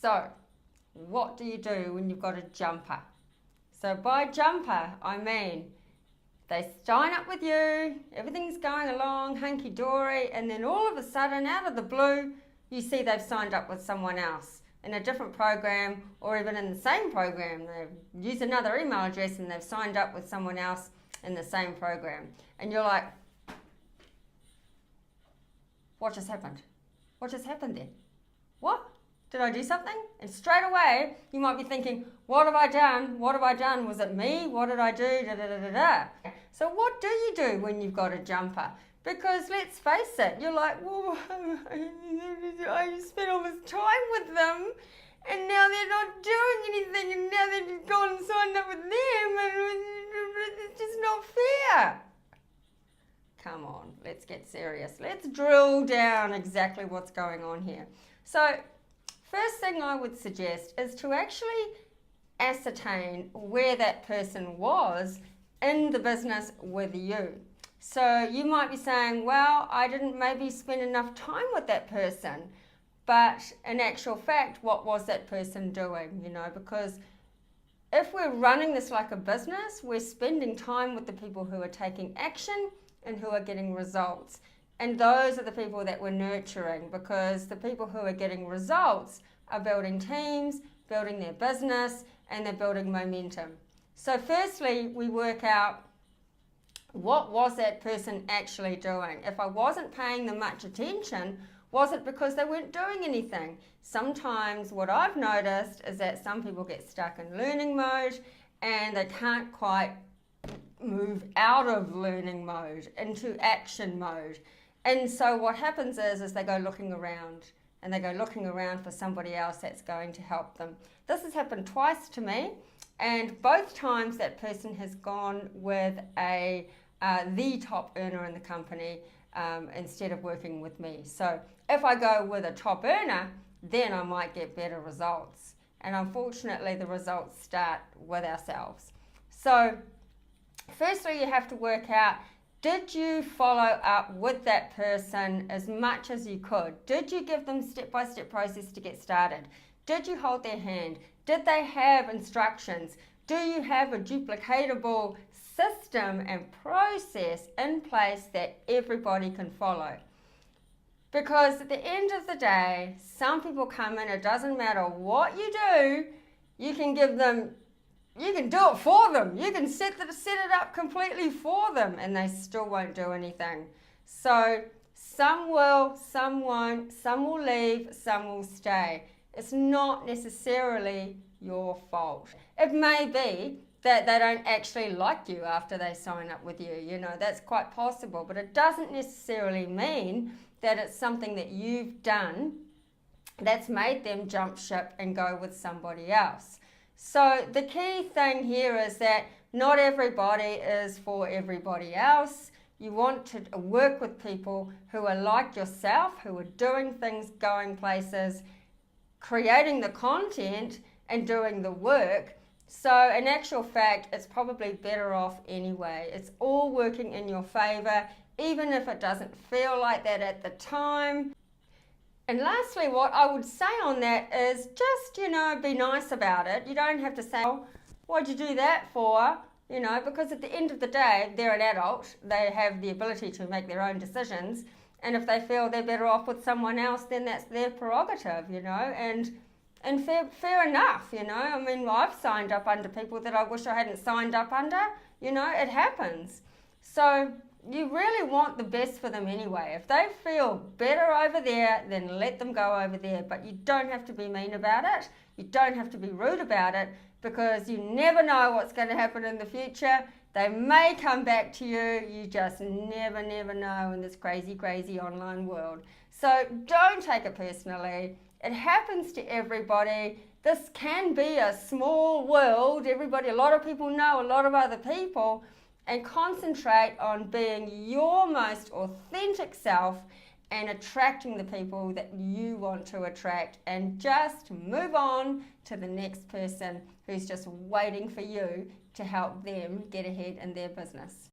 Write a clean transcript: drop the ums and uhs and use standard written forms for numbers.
So, what do you do when you've got a jumper? So by jumper, I mean they sign up with you, everything's going along hunky-dory, and then all of a sudden, out of the blue, you see they've signed up with someone else in a different program, or even in the same program. They've used another email address and they've signed up with someone else in the same program. And you're like, what just happened? What just happened then? What? Did I do something? And straight away, you might be thinking, what have I done? What have I done? Was it me? What did I do? Da, da, da, da, da. So what do you do when you've got a jumper? Because let's face it, you're like, well, I spent all this time with them and now they're not doing anything and now they've gone and signed up with them and it's just not fair. Come on, let's get serious. Let's drill down exactly what's going on here. So, first thing I would suggest is to actually ascertain where that person was in the business with you. So you might be saying, well, I didn't maybe spend enough time with that person. But in actual fact, what was that person doing? Because if we're running this like a business, we're spending time with the people who are taking action and who are getting results. And those are the people that we're nurturing, because the people who are getting results are building teams, building their business, and they're building momentum. So firstly, we work out, what was that person actually doing? If I wasn't paying them much attention, was it because they weren't doing anything? Sometimes what I've noticed is that some people get stuck in learning mode and they can't quite move out of learning mode into action mode. And so what happens is they go looking around, and they go looking around for somebody else that's going to help them. This has happened twice to me, and both times that person has gone with the top earner in the company instead of working with me. So if I go with a top earner, then I might get better results. And unfortunately, the results start with ourselves. So firstly, you have to work out, did you follow up with that person as much as you could? Did you give them step-by-step process to get started? Did you hold their hand? Did they have instructions? Do you have a duplicatable system and process in place that everybody can follow? Because at the end of the day, some people come in, it doesn't matter what you do, you can do it for them. You can set it up completely for them and they still won't do anything. So some will, some won't, some will leave, some will stay. It's not necessarily your fault. It may be that they don't actually like you after they sign up with you. That's quite possible, but it doesn't necessarily mean that it's something that you've done that's made them jump ship and go with somebody else. So the key thing here is that not everybody is for everybody else. You want to work with people who are like yourself, who are doing things, going places, creating the content and doing the work. So in actual fact, it's probably better off anyway. It's all working in your favor, even if it doesn't feel like that at the time. And lastly, what I would say on that is just, be nice about it. You don't have to say, oh, what'd you do that for? Because at the end of the day, they're an adult. They have the ability to make their own decisions. And if they feel they're better off with someone else, then that's their prerogative, And fair enough, I mean, I've signed up under people that I wish I hadn't signed up under. It happens. So you really want the best for them anyway. If they feel better over there, then let them go over there. But you don't have to be mean about it. You don't have to be rude about it, because you never know what's going to happen in the future. They may come back to you. You just never know in this crazy, crazy online world. So don't take it personally. It happens to everybody. This can be a small world. A lot of people know a lot of other people. And concentrate on being your most authentic self and attracting the people that you want to attract, and just move on to the next person who's just waiting for you to help them get ahead in their business.